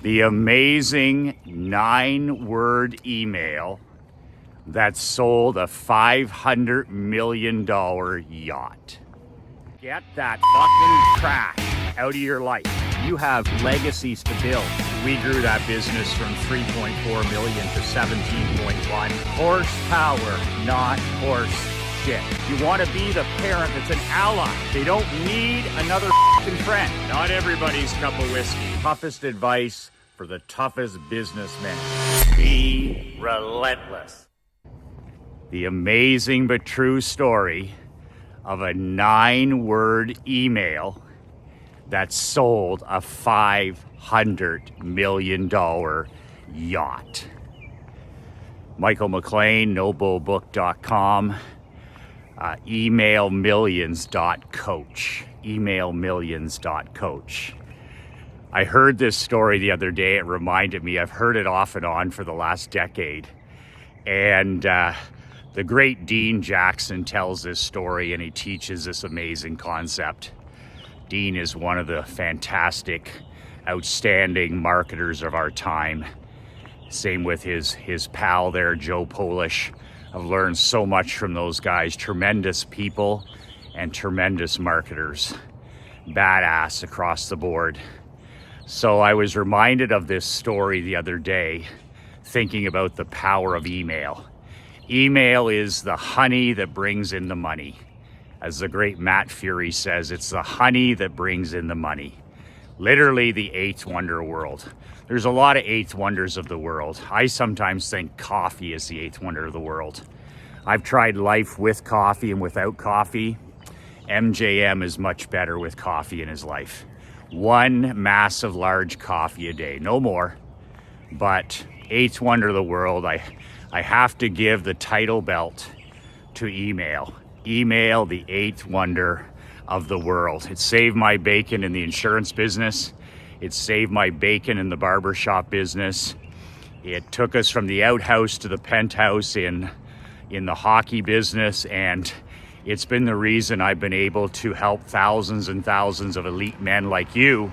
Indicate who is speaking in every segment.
Speaker 1: The amazing 9-word email that sold a $500 million yacht. Get that fucking trash out of your life. You have legacies to build. We grew that business from 3.4 million to 17.1. Horsepower, not horse shit. You want to be the parent that's an ally. They don't need another fucking friend. Not everybody's cup of whiskey. Toughest advice for the toughest businessmen. Be relentless. The amazing but true story of a 9-word email that sold a $500 million yacht. Michael McLean, nobullbook.com, emailmillions.coach, emailmillions.coach. I heard this story the other day. It reminded me, I've heard it off and on for the last decade. And the great Dean Jackson tells this story, and he teaches this amazing concept. Dean is one of the fantastic, outstanding marketers of our time. Same with his pal there, Joe Polish. I've learned so much from those guys. Tremendous people and tremendous marketers. Badass across the board. So I was reminded of this story the other day, thinking about the power of email. Email is the honey that brings in the money. As the great Matt Fury says, it's the honey that brings in the money. Literally the eighth wonder world. There's a lot of eighth wonders of the world. I sometimes think coffee is the eighth wonder of the world. I've tried life with coffee and without coffee. MJM is much better with coffee in his life. One massive large coffee a day, no more. But eighth wonder of the world, I have to give the title belt to email. Email, the eighth wonder of the world. It saved my bacon in the insurance business. It saved my bacon in the barbershop business. It took us from the outhouse to the penthouse in the hockey business, and it's been the reason I've been able to help thousands and thousands of elite men like you.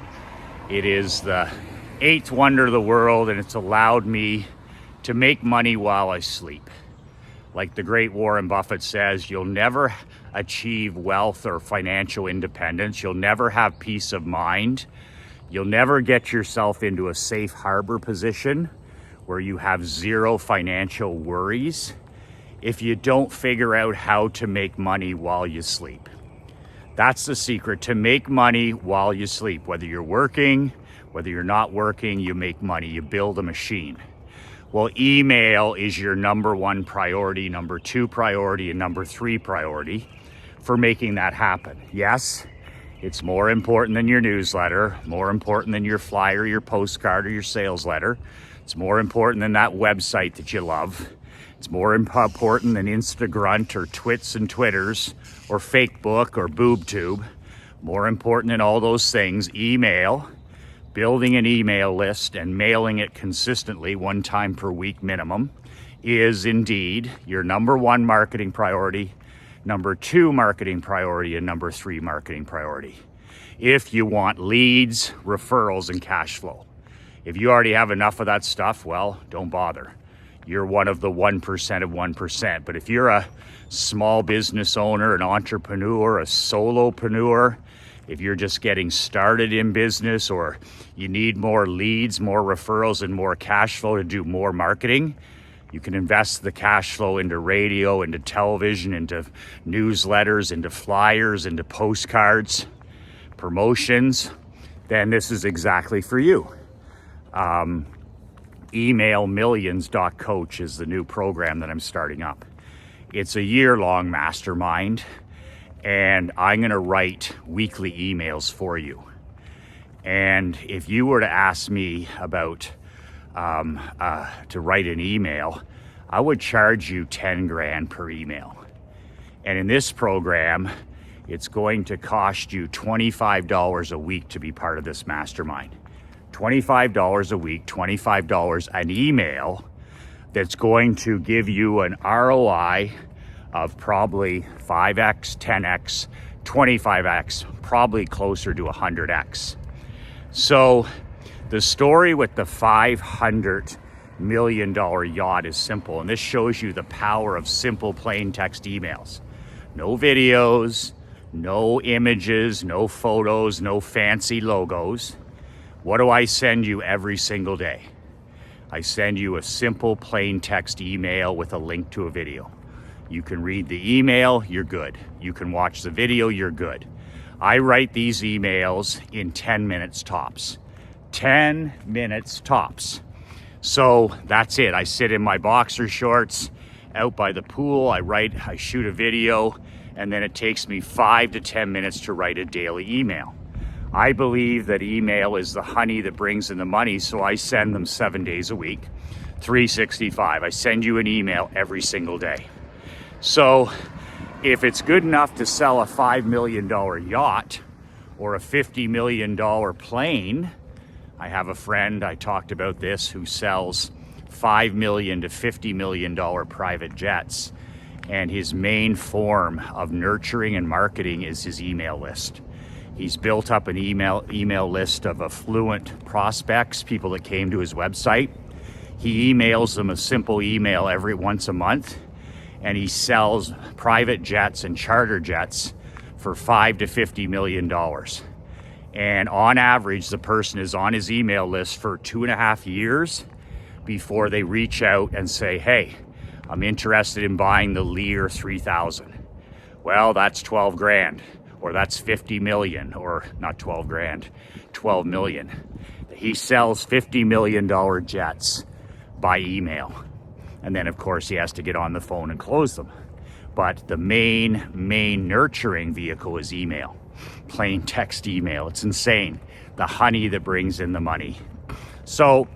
Speaker 1: It is the eighth wonder of the world, and it's allowed me to make money while I sleep. Like the great Warren Buffett says, you'll never achieve wealth or financial independence. You'll never have peace of mind. You'll never get yourself into a safe harbor position where you have zero financial worries if you don't figure out how to make money while you sleep. That's the secret, to make money while you sleep. Whether you're working, whether you're not working, you make money, you build a machine. Well, email is your number one priority, number two priority, and number three priority for making that happen. Yes, it's more important than your newsletter, more important than your flyer, your postcard, or your sales letter. It's more important than that website that you love. It's more important than Instagrunt or Twits and Twitters or Fakebook or BoobTube. More important than all those things, email. Building an email list and mailing it consistently, one time per week minimum, is indeed your number one marketing priority, number two marketing priority, and number three marketing priority. If you want leads, referrals, and cash flow. If you already have enough of that stuff, well, don't bother. You're one of the 1% of 1%. But if you're a small business owner, an entrepreneur, a solopreneur, if you're just getting started in business, or you need more leads, more referrals, and more cash flow to do more marketing, you can invest the cash flow into radio, into television, into newsletters, into flyers, into postcards, promotions, then this is exactly for you. Emailmillions.coach is the new program that I'm starting up. It's a year-long mastermind, and I'm going to write weekly emails for you. And if you were to ask me about to write an email, I would charge you 10 grand per email. And in this program, it's going to cost you $25 a week to be part of this mastermind. $25 a week, $25 an email that's going to give you an ROI of probably 5x, 10x, 25x, probably closer to 100x. So The story with the $500 million yacht is simple, and this shows you the power of simple plain text emails. No videos, no images, no photos, no fancy logos. What do I send you every single day? I send you a simple plain text email with a link to a video. You can read the email, you're good. You can watch the video, you're good. I write these emails in 10 minutes tops. 10 minutes tops. So that's it. I sit in my boxer shorts out by the pool. I shoot a video, and then it takes me 5 to 10 minutes to write a daily email. I believe that email is the honey that brings in the money, so I send them 7 days a week, 365. I send you an email every single day. So if it's good enough to sell a $5 million yacht or a $50 million plane, I have a friend, I talked about this, who sells $5 million to $50 million private jets. And his main form of nurturing and marketing is his email list. He's built up an email list of affluent prospects, people that came to his website. He emails them a simple email every once a month, and he sells private jets and charter jets for $5 to $50 million. And on average, the person is on his email list for 2.5 years before they reach out and say, hey, I'm interested in buying the Lear 3000. Well, that's 12 grand, or that's 50 million, or not 12 grand, 12 million. He sells $50 million jets by email. And then of course he has to get on the phone and close them. But the main nurturing vehicle is email, plain text email. It's insane, the honey that brings in the money. So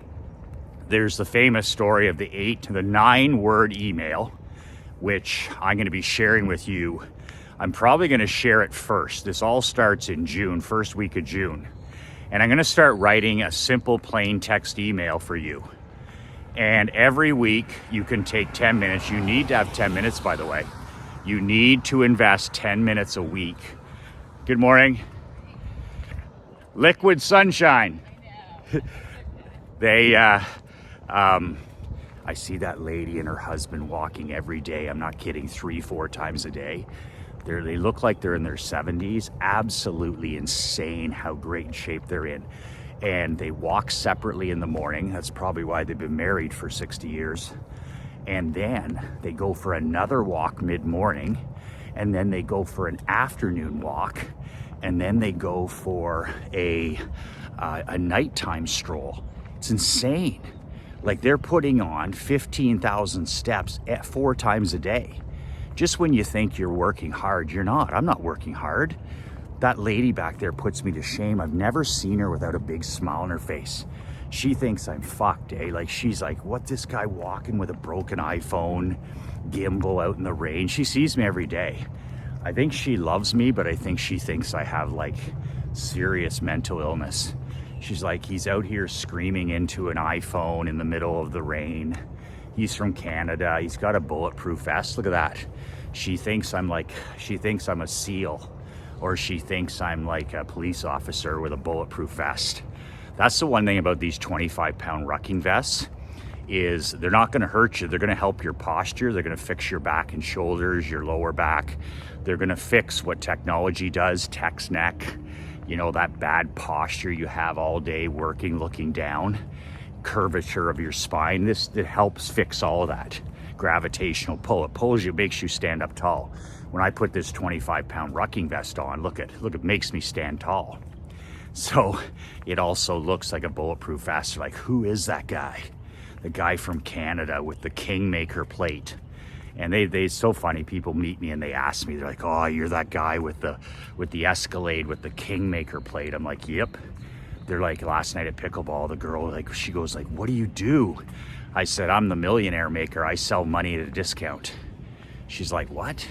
Speaker 1: there's the famous story of the 9-word email, which I'm going to be sharing with you. I'm probably going to share it first. This all starts in June, first week of June. And I'm going to start writing a simple plain text email for you. And every week you can take 10 minutes. You need to have 10 minutes, by the way. You need to invest 10 minutes a week. Good morning. Liquid sunshine. I see that lady and her husband walking every day. I'm not kidding, 3-4 times a day. They look like they're in their 70s. Absolutely insane how great shape they're in. And they walk separately in the morning. That's probably why they've been married for 60 years. And then they go for another walk mid-morning. And then they go for an afternoon walk. And then they go for a nighttime stroll. It's insane. Like, they're putting on 15,000 steps 4 times a day. Just when you think you're working hard, you're not. I'm not working hard. That lady back there puts me to shame. I've never seen her without a big smile on her face. She thinks I'm fucked, eh? Like, she's like, what, this guy walking with a broken iPhone, gimbal out in the rain? She sees me every day. I think she loves me, but I think she thinks I have like serious mental illness. She's like, he's out here screaming into an iPhone in the middle of the rain. He's from Canada. He's got a bulletproof vest. Look at that. She thinks I'm a SEAL, or she thinks I'm like a police officer with a bulletproof vest. That's the one thing about these 25-pound rucking vests, is they're not going to hurt you. They're going to help your posture. They're going to fix your back and shoulders, your lower back. They're going to fix what technology does, text neck. You know, that bad posture you have all day working, looking down, curvature of your spine. It helps fix all of that. Gravitational pull. It pulls you, makes you stand up tall. When I put this 25-pound rucking vest on, look, it makes me stand tall. So it also looks like a bulletproof vest. Like, who is that guy? The guy from Canada with the Kingmaker plate. And it's so funny. People meet me and they ask me, they're like, oh, you're that guy with the Escalade with the Kingmaker plate. I'm like, yep. They're like, last night at pickleball, the girl, like, she goes like, what do you do? I said, I'm the millionaire maker. I sell money at a discount. She's like, what?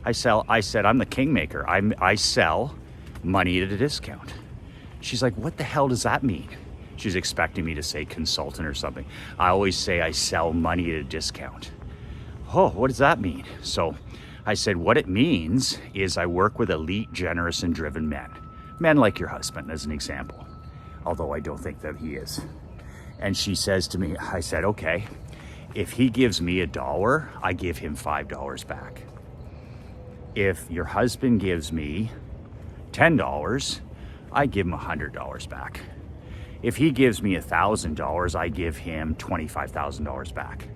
Speaker 1: I said, I'm the Kingmaker. I sell money at a discount. She's like, what the hell does that mean? She's expecting me to say consultant or something. I always say I sell money at a discount. Oh, what does that mean? So I said, what it means is I work with elite, generous, and driven men. Men like your husband, as an example. although I don't think that he is. And she says to me, I said, okay, if he gives me $1, I give him $5 back. If your husband gives me $10, I give him $100 back. If he gives me $1,000, I give him $25,000 back.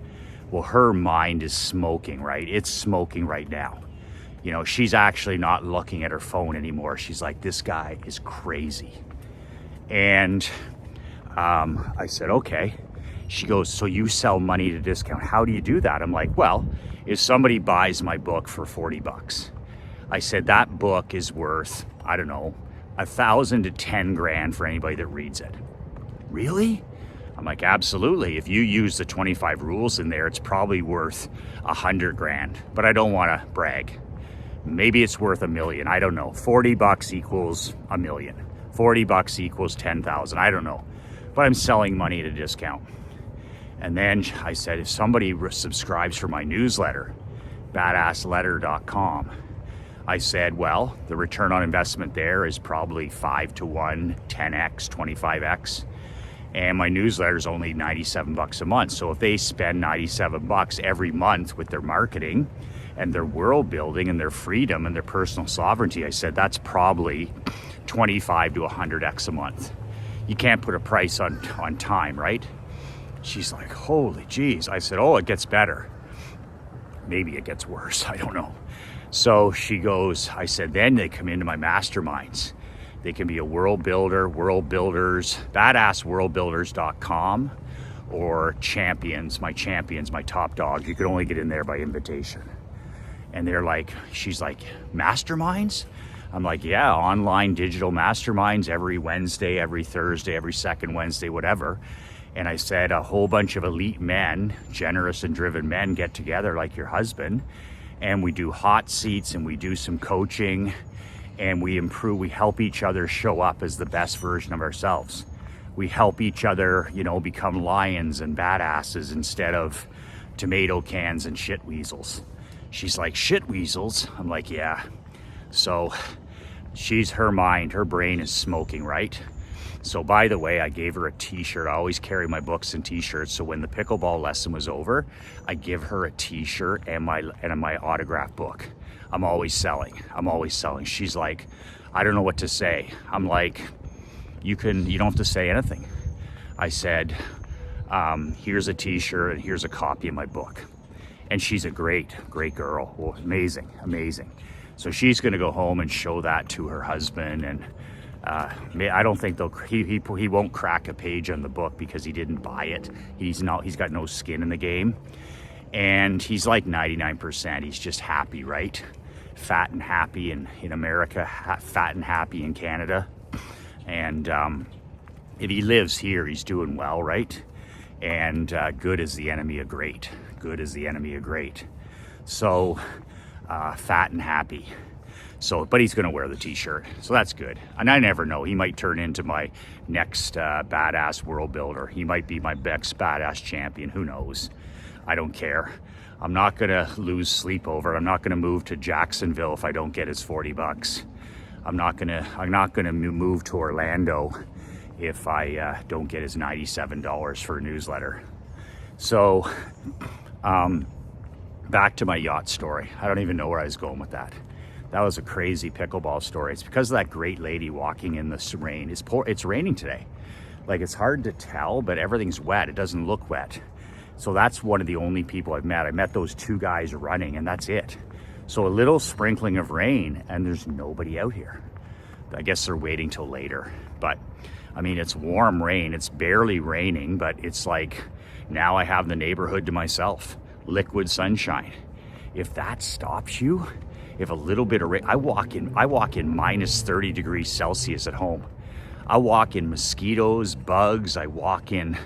Speaker 1: Well, her mind is smoking, right? It's smoking right now. You know, she's actually not looking at her phone anymore. She's like, this guy is crazy. And I said, okay. She goes, so you sell money at a discount. How do you do that? I'm like, well, if somebody buys my book for $40, I said, that book is worth, I don't know, $1,000 to $10,000 for anybody that reads it. Really? I'm like, absolutely. If you use the 25 rules in there, it's probably worth $100,000, but I don't want to brag. Maybe it's worth $1 million. I don't know. $40 equals $1 million. $40 equals 10,000. I don't know, but I'm selling money at a discount. And then I said, if somebody subscribes for my newsletter, badassletter.com, I said, well, the return on investment there is probably 5 to 1, 10x, 25x. And my newsletter is only $97 a month. So if they spend $97 every month with their marketing and their world building and their freedom and their personal sovereignty, I said, that's probably 25 to 100x a month. You can't put a price on time, right? She's like, holy geez. I said, oh, it gets better. Maybe it gets worse. I don't know. So she goes, I said, then they come into my masterminds. They can be a world builder, world builders, badassworldbuilders.com, or champions, my top dogs. You could only get in there by invitation. And they're like, she's like, masterminds? I'm like, yeah, online digital masterminds every Wednesday, every Thursday, every second Wednesday, whatever. And I said, a whole bunch of elite men, generous and driven men, get together like your husband, and we do hot seats and we do some coaching and we improve, we help each other show up as the best version of ourselves. We help each other, you know, become lions and badasses instead of tomato cans and shit weasels. She's like, shit weasels? I'm like, yeah. So her brain is smoking, right? So by the way, I gave her a t-shirt. I always carry my books and t-shirts. So when the pickleball lesson was over, I give her a t-shirt and my autograph book. I'm always selling. She's like, I don't know what to say. I'm like, you don't have to say anything. I said, here's a t-shirt and here's a copy of my book. And she's a great girl. Well, amazing. So she's gonna go home and show that to her husband, and I don't think he won't crack a page on the book because he didn't buy it. He's got no skin in the game, and he's like 99%. He's just happy, right? Fat and happy in America, fat and happy in Canada, and if he lives here, he's doing well, right? And good is the enemy of great. So fat and happy. So, but he's going to wear the t-shirt, so that's good. And I never know, he might turn into my next badass world builder. He might be my next badass champion. Who knows? I don't care. I'm not going to lose sleep over it. I'm not going to move to Jacksonville if I don't get his $40. I'm not going to move to Orlando if I don't get his $97 for a newsletter. So back to my yacht story. I don't even know where I was going with that. That was a crazy pickleball story. It's because of that great lady walking in the rain. It's raining today. Like, it's hard to tell, but everything's wet. It doesn't look wet. So that's one of the only people I've met. I met those two guys running, and that's it. So a little sprinkling of rain, and there's nobody out here. I guess they're waiting till later. But I mean, it's warm rain. It's barely raining, but it's like, now I have the neighborhood to myself. Liquid sunshine. If that stops you, if a little bit of rain, I walk in minus 30 degrees Celsius at home. I walk in mosquitoes, bugs. I walk in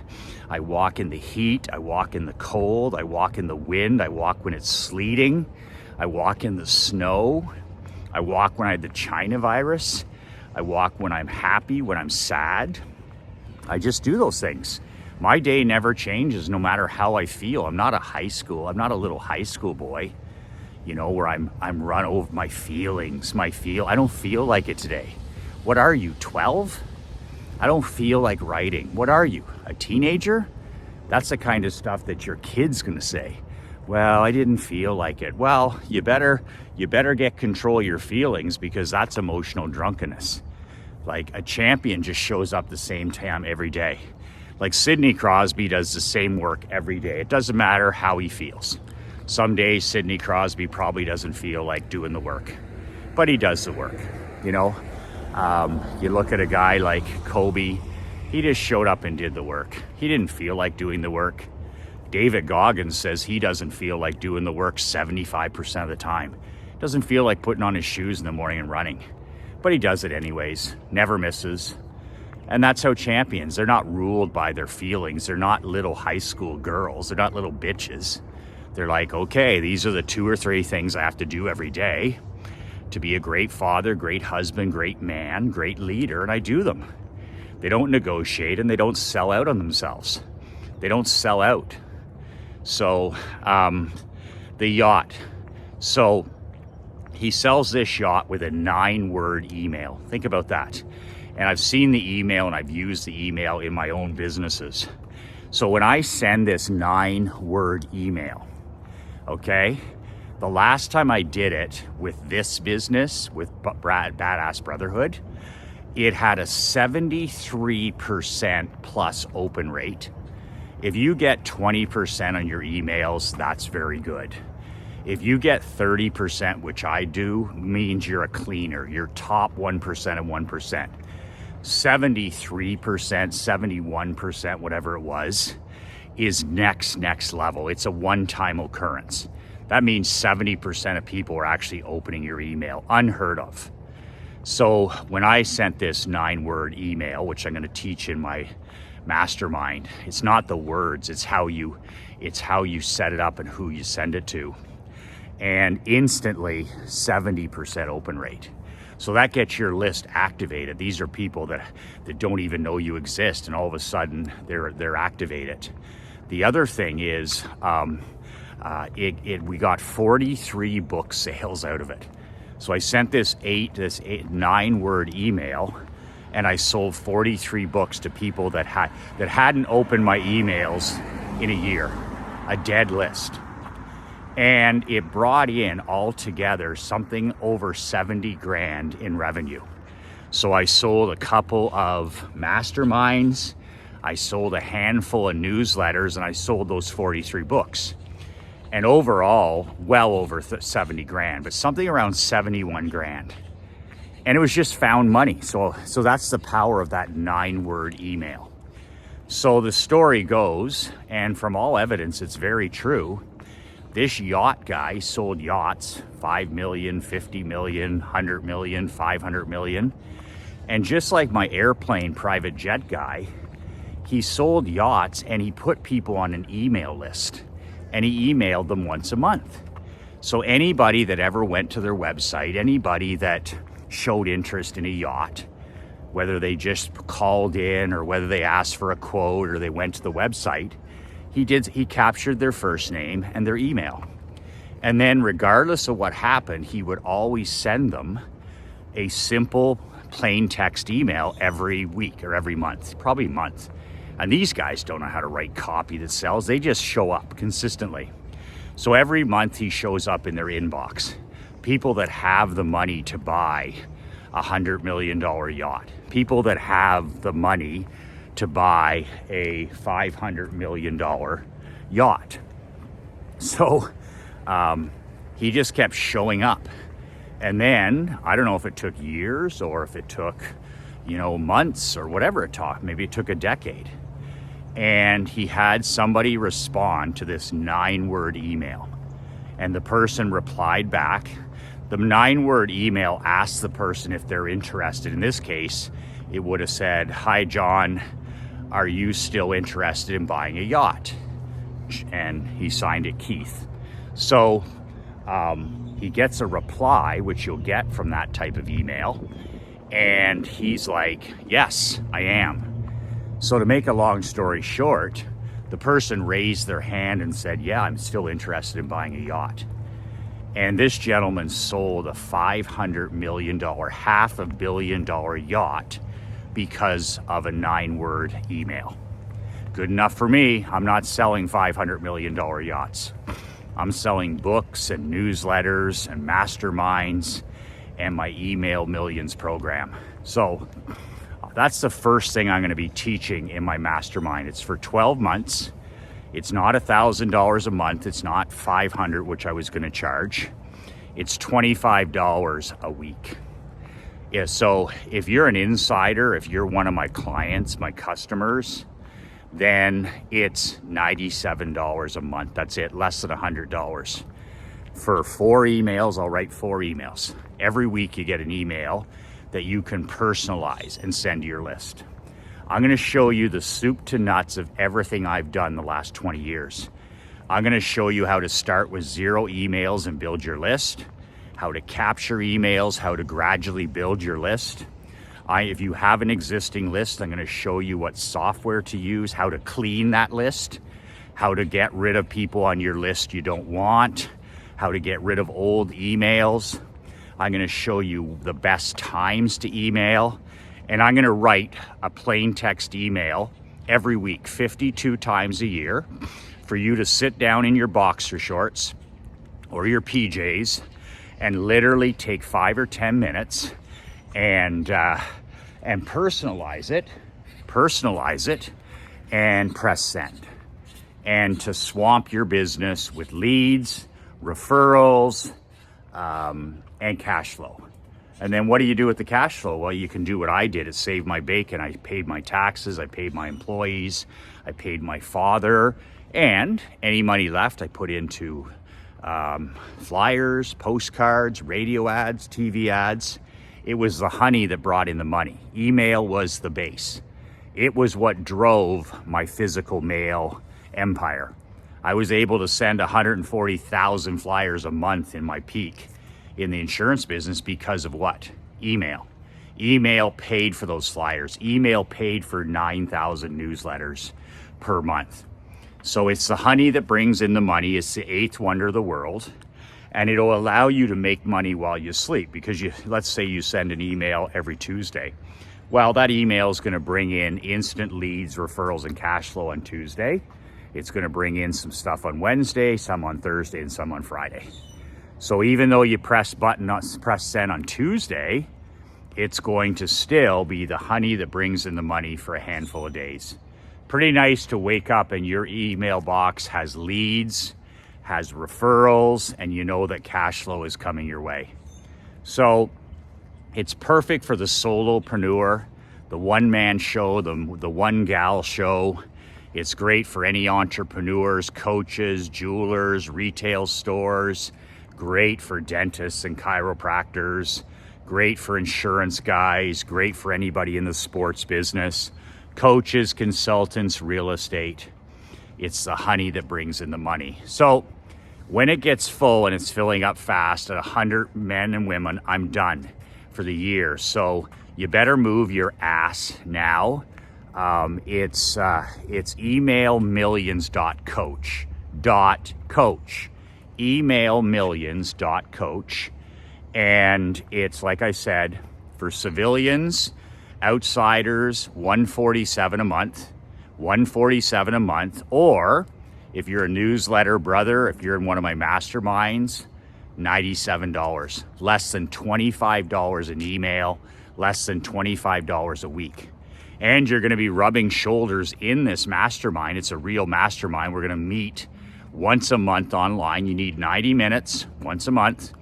Speaker 1: the heat. I walk in the cold. I walk in the wind. I walk when it's sleeting. I walk in the snow. I walk when I had the China virus. I walk when I'm happy, when I'm sad. I just do those things. My day never changes no matter how I feel. I'm not a little high school boy, you know, where I'm run over my feelings. I don't feel like it today. What are you, 12? I don't feel like writing. What are you, a teenager? That's the kind of stuff that your kid's gonna say. Well, I didn't feel like it. Well, you better get control of your feelings, because that's emotional drunkenness. Like, a champion just shows up the same time every day. Like, Sidney Crosby does the same work every day. It doesn't matter how he feels. Some days Sidney Crosby probably doesn't feel like doing the work, but he does the work, you know? You look at a guy like Kobe, he just showed up and did the work. He didn't feel like doing the work. David Goggins says he doesn't feel like doing the work 75% of the time. Doesn't feel like putting on his shoes in the morning and running, but he does it anyways, never misses. And that's how champions, they're not ruled by their feelings. They're not little high school girls. They're not little bitches. They're like, okay, these are the 2 or 3 things I have to do every day to be a great father, great husband, great man, great leader, and I do them. They don't negotiate, and they don't sell out on themselves. They don't sell out. So, the yacht. So, he sells this yacht with a 9-word email. Think about that. And I've seen the email, and I've used the email in my own businesses. So when I send this 9-word email, okay, the last time I did it with this business, with Badass Brotherhood, it had a 73% plus open rate. If you get 20% on your emails, that's very good. If you get 30%, which I do, means you're a cleaner. You're top 1% of 1%. 73%, 71%, whatever it was, is next level. It's a one-time occurrence. That means 70% of people are actually opening your email. Unheard of. So when I sent this 9-word email, which I'm going to teach in my Mastermind, it's not the words, it's how you set it up and who you send it to. And instantly 70% open rate. So that gets your list activated. These are people that don't even know you exist, and all of a sudden they're activated. The other thing is, we got 43 book sales out of it. So I sent this 9-word email, and I sold 43 books to people that hadn't opened my emails in a year, a dead list. And it brought in altogether something over 70 grand in revenue. So I sold a couple of Masterminds, I sold a handful of newsletters, and I sold those 43 books. And overall, well over 70 grand, but something around 71 grand. And it was just found money. So that's the power of that 9-word email. So the story goes, and from all evidence, it's very true. This yacht guy sold yachts, 5 million, 50 million, 100 million, 500 million. And just like my airplane private jet guy, he sold yachts, and he put people on an email list, and he emailed them once a month. So anybody that ever went to their website, anybody that showed interest in a yacht, whether they just called in or whether they asked for a quote or they went to the website, he captured their first name and their email. And then regardless of what happened, he would always send them a simple plain text email every week or every month, probably a month. And these guys don't know how to write copy that sells. They just show up consistently. So every month he shows up in their inbox. People that have the money to buy a $100 million yacht. People that have the money to buy a $500 million yacht. So he just kept showing up. And then, I don't know if it took years or if it took, months or whatever it took. Maybe it took a decade. And he had somebody respond to this 9-word email. And the person replied back. The 9-word email asked the person if they're interested. In this case, it would have said, "Hi, John, are you still interested in buying a yacht?" And he signed it Keith. So he gets a reply, which you'll get from that type of email. And he's like, "Yes, I am." So to make a long story short, the person raised their hand and said, "Yeah, I'm still interested in buying a yacht." And this gentleman sold a $500 million, $500 million yacht because of a 9-word email. Good enough for me. I'm not selling $500 million yachts. I'm selling books and newsletters and masterminds and my email millions program. So that's the first thing I'm going to be teaching in my mastermind. It's for 12 months. It's not $1,000 a month. It's not $500, which I was going to charge. It's $25 a week. Yeah, so if you're an insider, if you're one of my clients, my customers, then it's $97 a month. That's it, less than $100. For 4 emails, I'll write 4 emails. Every week you get an email that you can personalize and send to your list. I'm gonna show you the soup to nuts of everything I've done the last 20 years. I'm gonna show you how to start with 0 emails and build your list, how to capture emails, how to gradually build your list. If you have an existing list, I'm going to show you what software to use, how to clean that list, how to get rid of people on your list you don't want, how to get rid of old emails. I'm going to show you the best times to email, and I'm going to write a plain text email every week, 52 times a year, for you to sit down in your boxer shorts or your PJs and literally take 5 or 10 minutes and personalize it and press send, and to swamp your business with leads, referrals, and cash flow. And then what do you do with the cash flow? Well, you can do what I did. It saved my bacon. I paid my taxes. I paid my employees. I paid my father. And any money left, I put into flyers, postcards, radio ads, TV ads. It was the honey that brought in the money. Email was the base. It was what drove my physical mail empire. I was able to send 140,000 flyers a month in my peak in the insurance business because of what? Email. Email paid for those flyers. Email paid for 9,000 newsletters per month. So it's the honey that brings in the money. It's the 8th wonder of the world. And it'll allow you to make money while you sleep, because let's say you send an email every Tuesday. Well, that email is going to bring in instant leads, referrals, and cash flow on Tuesday. It's going to bring in some stuff on Wednesday, some on Thursday, and some on Friday. So even though you press send on Tuesday, it's going to still be the honey that brings in the money for a handful of days. Pretty nice to wake up and your email box has leads, has referrals, and you know that cash flow is coming your way. So it's perfect for the solopreneur, the one-man show, the one-gal show. It's great for any entrepreneurs, coaches, jewelers, retail stores, great for dentists and chiropractors, great for insurance guys, great for anybody in the sports business, coaches, consultants, real estate. It's the honey that brings in the money. So when it gets full, and it's filling up fast at 100 men and women, I'm done for the year. So you better move your ass now. It's emailmillions.coach. Emailmillions.coach. And it's, like I said, for civilians, outsiders, $147 a month. $147 a month. Or if you're a newsletter brother, if you're in one of my masterminds, $97. Less than $25 an email, less than $25 a week. And you're going to be rubbing shoulders in this mastermind. It's a real mastermind. We're going to meet once a month online. You need 90 minutes once a month.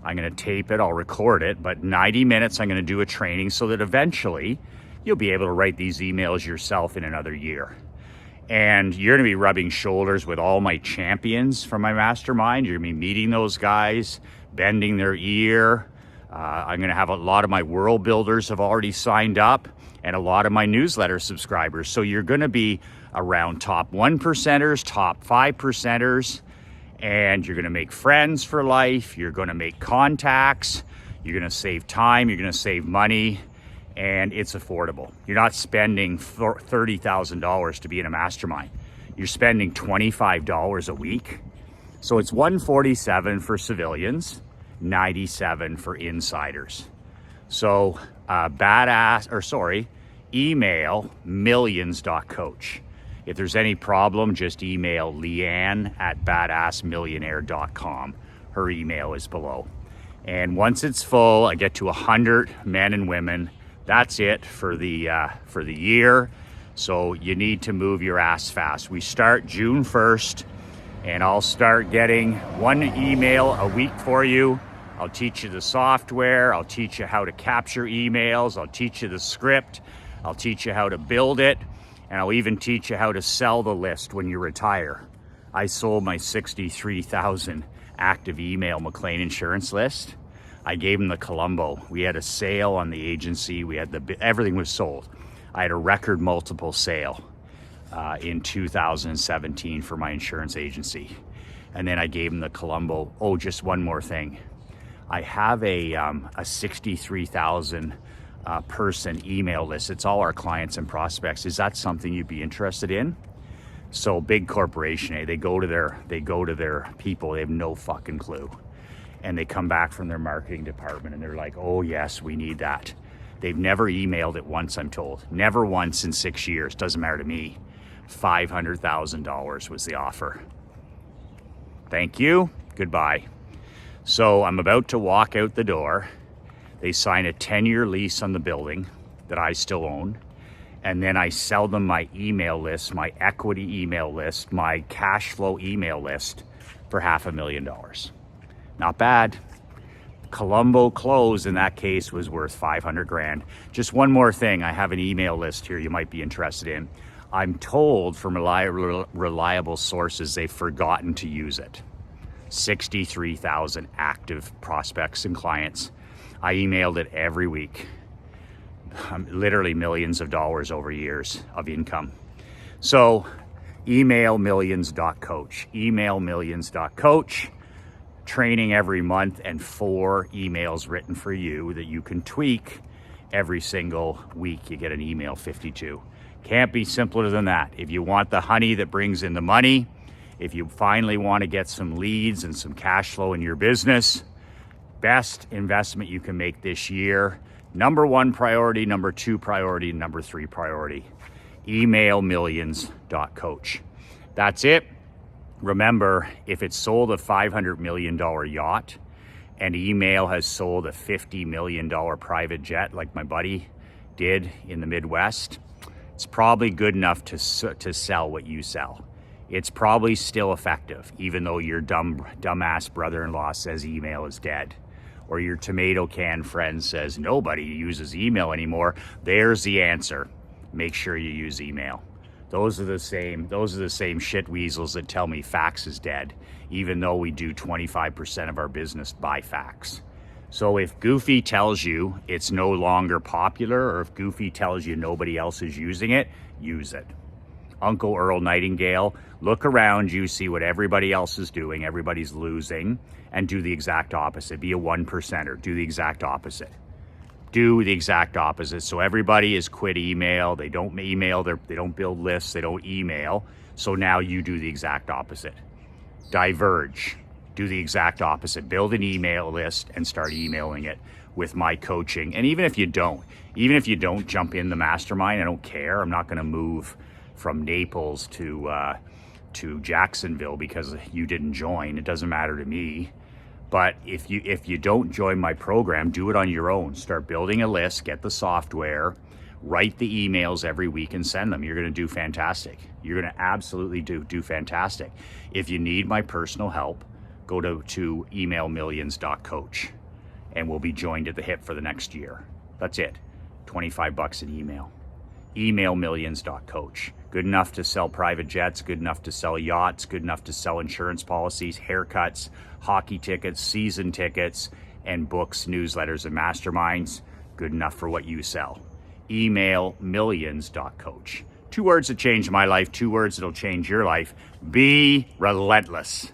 Speaker 1: I'm going to tape it, I'll record it, but 90 minutes I'm going to do a training so that eventually you'll be able to write these emails yourself in another year. And you're going to be rubbing shoulders with all my champions from my mastermind. You're going to be meeting those guys, bending their ear. I'm going to have a lot of my world builders have already signed up, and a lot of my newsletter subscribers. So you're going to be around top 1%ers, top 5%ers, and you're going to make friends for life. You're going to make contacts. You're going to save time. You're going to save money. And it's affordable. You're not spending $30,000 to be in a mastermind. You're spending $25 a week. So it's $147 for civilians, $97 for insiders. So email millions.coach. If there's any problem, just email Leanne at badassmillionaire.com. Her email is below. And once it's full, I get to 100 men and women. That's it for the year. So you need to move your ass fast. We start June 1st, and I'll start getting one email a week for you. I'll teach you the software. I'll teach you how to capture emails. I'll teach you the script. I'll teach you how to build it. And I'll even teach you how to sell the list when you retire. I sold my 63,000 active email McLean insurance list. I gave him the Colombo. We had a sale on the agency. We had everything was sold. I had a record multiple sale in 2017 for my insurance agency. And then I gave him the Colombo. Oh, just one more thing. I have a 63,000 person email list. It's all our clients and prospects. Is that something you'd be interested in? So big corporation, they go to their people. They have no fucking clue. And they come back from their marketing department and they're like, oh yes, we need that. They've never emailed it once, I'm told. Never once in 6 years. Doesn't matter to me. $500,000 was the offer. Thank you. Goodbye. So I'm about to walk out the door. They sign a 10-year lease on the building that I still own. And then I sell them my email list, my equity email list, my cash flow email list for $500,000. Not bad. Colombo close in that case was worth 500 grand. Just one more thing. I have an email list here you might be interested in. I'm told from reliable sources they've forgotten to use it. 63,000 active prospects and clients. I emailed it every week. Literally millions of dollars over years of income. So email millions.coach. Email millions.coach. Training every month and 4 emails written for you that you can tweak every single week. You get an email 52. Can't be simpler than that. If you want the honey that brings in the money, if you finally want to get some leads and some cash flow in your business, best investment you can make this year. Number 1 priority, number 2 priority, number 3 priority. Email millions.coach. That's it. Remember, if it's sold a $500 million yacht and email has sold a $50 million private jet like my buddy did in the Midwest, it's probably good enough to sell what you sell. It's probably still effective, even though your dumbass brother-in-law says email is dead. Or your tomato can friend says nobody uses email anymore. There's the answer. Make sure you use email. Those are the same shit weasels that tell me fax is dead, even though we do 25% of our business by fax. So if Goofy tells you it's no longer popular, or if Goofy tells you nobody else is using it, use it. Uncle Earl Nightingale, look around you, see what everybody else is doing, everybody's losing, and do the exact opposite. Be a 1%er, do the exact opposite. Do the exact opposite. So everybody is quit email. They don't email, they don't build lists, they don't email. So now you do the exact opposite. Diverge. Do the exact opposite. Build an email list and start emailing it with my coaching. And even if you don't jump in the mastermind, I don't care. I'm not going to move from Naples to Jacksonville because you didn't join. It doesn't matter to me. But if you don't join my program, do it on your own. Start building a list, get the software, write the emails every week and send them. You're going to do fantastic. You're going to absolutely do fantastic. If you need my personal help, go to emailmillions.coach and we'll be joined at the hip for the next year. That's it. $25 an email. Emailmillions.coach. Good enough to sell private jets, good enough to sell yachts, good enough to sell insurance policies, haircuts, hockey tickets, season tickets, and books, newsletters, and masterminds. Good enough for what you sell. Emailmillions.coach. 2 words that changed my life, 2 words that'll change your life. Be relentless.